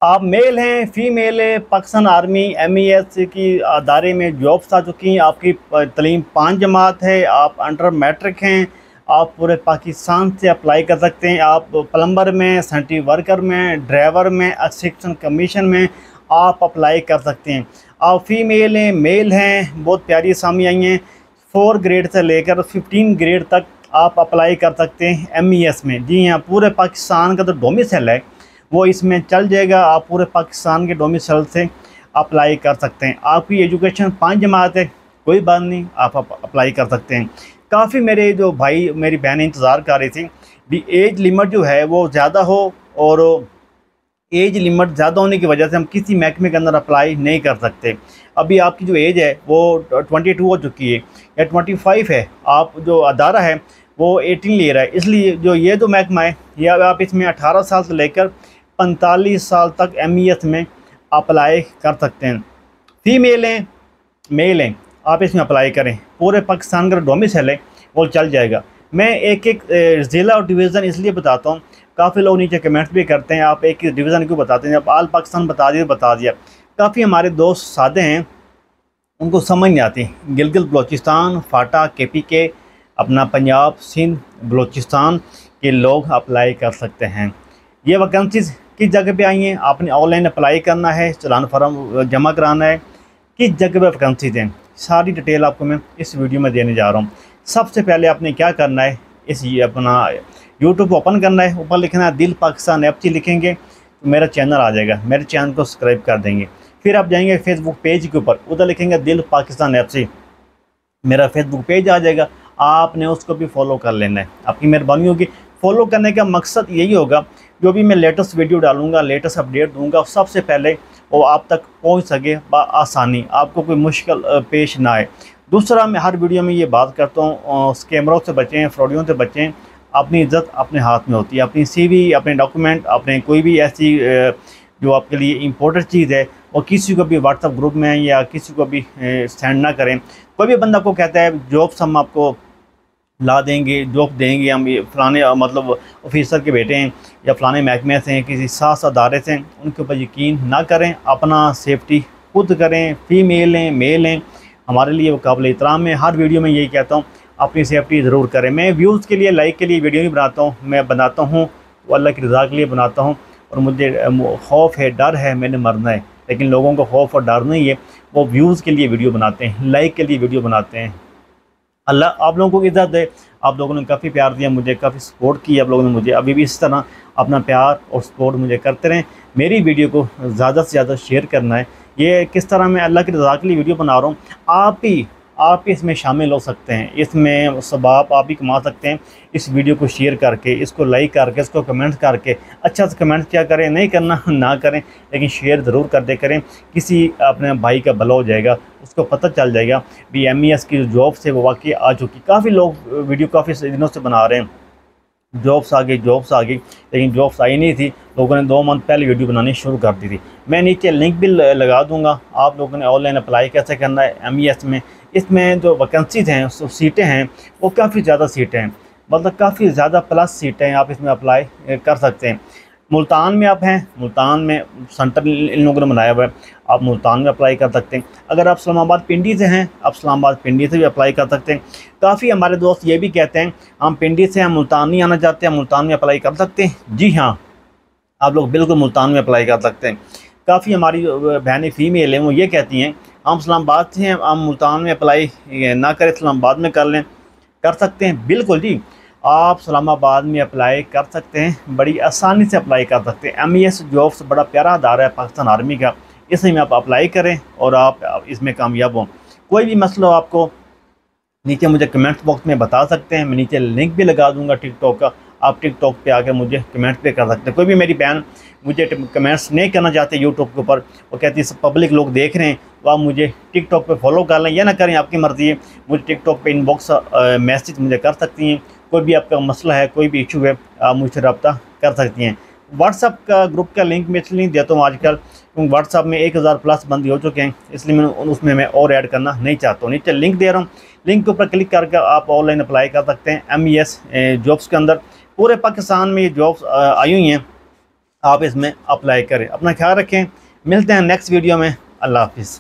आप मेल हैं, फीमेल है, पाकिस्तान आर्मी MES की अदारे में जॉब्स आ चुकी हैं। आपकी तलीम 5 जमात है, आप अंडर मैट्रिक हैं, आप पूरे पाकिस्तान से अप्लाई कर सकते हैं। आप प्लम्बर में, सैनिटरी वर्कर में, ड्राइवर में, असिस्टेंट कमीशन में आप अप्लाई कर सकते हैं। आप फीमेल हैं, मेल हैं, बहुत प्यारी असामी आई हैं। 4 ग्रेड से लेकर 15 ग्रेड तक आप अप्लाई कर सकते हैं MES में। जी हाँ, पूरे पाकिस्तान का जो डोमिसाइल है वो इसमें चल जाएगा। आप पूरे पाकिस्तान के डोमिसाइल से अप्लाई कर सकते हैं। आपकी एजुकेशन 5 जमात है, कोई बात नहीं, आप अप्लाई कर सकते हैं। काफ़ी मेरे जो भाई मेरी बहनें इंतज़ार कर रही थी भी एज लिमिट जो है वो ज़्यादा हो, और एज लिमिट ज़्यादा होने की वजह से हम किसी महकमे के अंदर अप्लाई नहीं कर सकते। अभी आपकी जो एज है वो 22 हो चुकी है या 25 है, आप जो अदारा है वो 18 ले रहा है। इसलिए जो महकमा है या आप इसमें 18 साल से लेकर 45 साल तक MES में अप्लाई कर सकते हैं। फीमेल हैं, मेल हैं, आप इसमें अप्लाई करें। पूरे पाकिस्तान का डोमिसाइल है वो चल जाएगा। मैं एक एक ज़िला और डिवीज़न इसलिए बताता हूँ, काफ़ी लोग नीचे कमेंट्स भी करते हैं आप एक डिवीज़न क्यों बताते हैं, जब आल पाकिस्तान बता दिया। काफ़ी हमारे दोस्त सादे हैं, उनको समझ नहीं आती। गिलगित बलोचिस्तान, फाटा, KPK, अपना पंजाब, सिंध, बलोचिस्तान के लोग अप्लाई कर सकते हैं। ये वैकेंसीज़ किस जगह पे आई हैं, आपने ऑनलाइन अप्लाई करना है, चालान फार्म जमा कराना है, किस जगह पे वैकेंसीज़ हैं, सारी डिटेल आपको मैं इस वीडियो में देने जा रहा हूँ। सबसे पहले आपने क्या करना है, अपना यूट्यूब ओपन करना है, ऊपर लिखना है दिल पाकिस्तान FC लिखेंगे तो मेरा चैनल आ जाएगा। मेरे चैनल को सब्सक्राइब कर देंगे। फिर आप जाएंगे फेसबुक पेज के ऊपर, उधर लिखेंगे दिल पाकिस्तान FC, मेरा फेसबुक पेज आ जाएगा। आपने उसको भी फॉलो कर लेना है, आपकी मेहरबानी होगी। फॉलो करने का मकसद यही होगा, जो भी मैं लेटेस्ट वीडियो डालूंगा, लेटेस्ट अपडेट दूंगा, सबसे पहले वो आप तक पहुंच सके आसानी, आपको कोई मुश्किल पेश ना आए। दूसरा, मैं हर वीडियो में ये बात करता हूँ, स्कैमरों से बचें, फ्रॉडियों से बचें। अपनी इज़्ज़त अपने हाथ में होती है। अपनी CV, अपने डॉक्यूमेंट, अपने कोई भी ऐसी जो आपके लिए इम्पोर्टेंट चीज़ है वो किसी को भी व्हाट्सएप ग्रुप में या किसी को भी सेंड ना करें। कोई भी बंदा को कहता है जॉब्स हम आपको ला देंगे, जॉब देंगे, हम ये फ़लाने मतलब ऑफिसर के बेटे हैं या फ़लाने महकमे से हैं, किसी सास अदारे से हैं, उनके ऊपर यकीन ना करें। अपना सेफ्टी खुद करें। फीमेल हैं, मेल हैं, हमारे लिए वो काबिल एहतराम है। हर वीडियो में यही कहता हूँ, अपनी सेफ्टी ज़रूर करें। मैं व्यूज़ के लिए, लाइक के लिए वीडियो नहीं बनाता हूँ, मैं बनाता हूँ वो अल्लाह की रज़ा के लिए बनाता हूँ। और मुझे खौफ है, डर है, मैंने मरना है। लेकिन लोगों को खौफ और डर नहीं है, वो व्यूज़ के लिए वीडियो बनाते हैं, लाइक के लिए वीडियो बनाते हैं। अल्लाह आप लोगों को इज़्ज़त दे। आप लोगों ने काफ़ी प्यार दिया मुझे, काफ़ी सपोर्ट किया आप लोगों ने मुझे। अभी भी इस तरह अपना प्यार और सपोर्ट मुझे करते रहें। मेरी वीडियो को ज़्यादा से ज़्यादा शेयर करना है। ये किस तरह मैं अल्लाह की रज़ा के लिए वीडियो बना रहा हूँ, आप ही इसमें शामिल हो सकते हैं, इसमें सवाब आप भी कमा सकते हैं। इस वीडियो को शेयर करके, इसको लाइक करके, इसको कमेंट करके, अच्छा से कमेंट क्या करें, नहीं करना ना करें, लेकिन शेयर ज़रूर कर दे करें। किसी अपने भाई का भला हो जाएगा, उसको पता चल जाएगा भी MES की जो जॉब्स है वो वाकई आ चुकी। काफ़ी लोग वीडियो काफ़ी दिनों से बना रहे हैं, जॉब्स आ गई, जॉब्स आ गई, लेकिन जॉब्स आई नहीं थी। लोगों ने 2 मंथ पहले वीडियो बनानी शुरू कर दी थी। मैं नीचे लिंक भी लगा दूंगा, आप लोगों ने ऑनलाइन अप्लाई कैसे करना है MES में। इसमें जो वैकेंसीज़ हैं, सीटें हैं, वो काफ़ी ज़्यादा सीटें हैं, मतलब काफ़ी ज़्यादा प्लस सीटें हैं। आप इसमें अप्लाई कर सकते हैं। मुल्तान में आप हैं, मुल्तान में सेंटर इन लोगों ने बनाया हुआ है, आप मुल्तान में अप्लाई कर सकते हैं। अगर आप इस्लामाबाद पिंडी से हैं, आप इस्लामाबाद पिंडी से भी अप्लाई कर सकते हैं। काफ़ी हमारे दोस्त ये भी कहते हैं हम पिंडी से, हम मुल्तान नहीं आना चाहते, हम मुल्तान में अप्लाई कर सकते हैं। जी हाँ, आप लोग बिल्कुल मुल्तान में अप्लाई कर सकते हैं। काफ़ी हमारी बहनें फीमेल हैं, वो ये कहती हैं हम इस्लामाबाद से हैं, हम मुल्तान में अप्लाई ना करें, इस्लामाबाद में कर लें। कर सकते हैं, बिल्कुल जी, आप इस्लामाबाद में अप्लाई कर सकते हैं, बड़ी आसानी से अप्लाई कर सकते हैं। MES जॉब्स बड़ा प्यारा अदारा है पाकिस्तान आर्मी का, इसमें आप अप्लाई करें और आप इसमें कामयाब हों। कोई भी मसला हो आपको नीचे मुझे कमेंट्स बॉक्स में बता सकते हैं। मैं नीचे लिंक भी लगा दूंगा टिकटॉक का, आप टिकटॉक पे आकर मुझे कमेंट पे कर सकते हैं। कोई भी मेरी बहन मुझे कमेंट्स नहीं करना चाहते यूट्यूब के ऊपर, वो कहती है सब पब्लिक लोग देख रहे हैं, तो आप मुझे टिकटॉक पे फॉलो कर लें या ना करें, आपकी मर्ज़ी है। मुझे टिकटॉक पे इनबॉक्स मैसेज मुझे कर सकती हैं। कोई भी आपका मसला है, कोई भी इशू है, आप मुझसे रब्ता कर सकती हैं। व्हाट्सअप का ग्रुप का लिंक मैं इसलिए देता हूँ आजकल, क्योंकि व्हाट्सअप में 1000 प्लस बंदी हो चुके हैं, इसलिए मैं उसमें और ऐड करना नहीं चाहता हूँ। नीचे लिंक दे रहा हूँ, लिंक के ऊपर क्लिक करके आप ऑनलाइन अप्लाई कर सकते हैं MES जॉब्स के अंदर। पूरे पाकिस्तान में ये जॉब्स आई हुई हैं। आप इसमें अप्लाई करें। अपना ख्याल रखें, मिलते हैं नेक्स्ट वीडियो में। अल्लाह हाफिज़।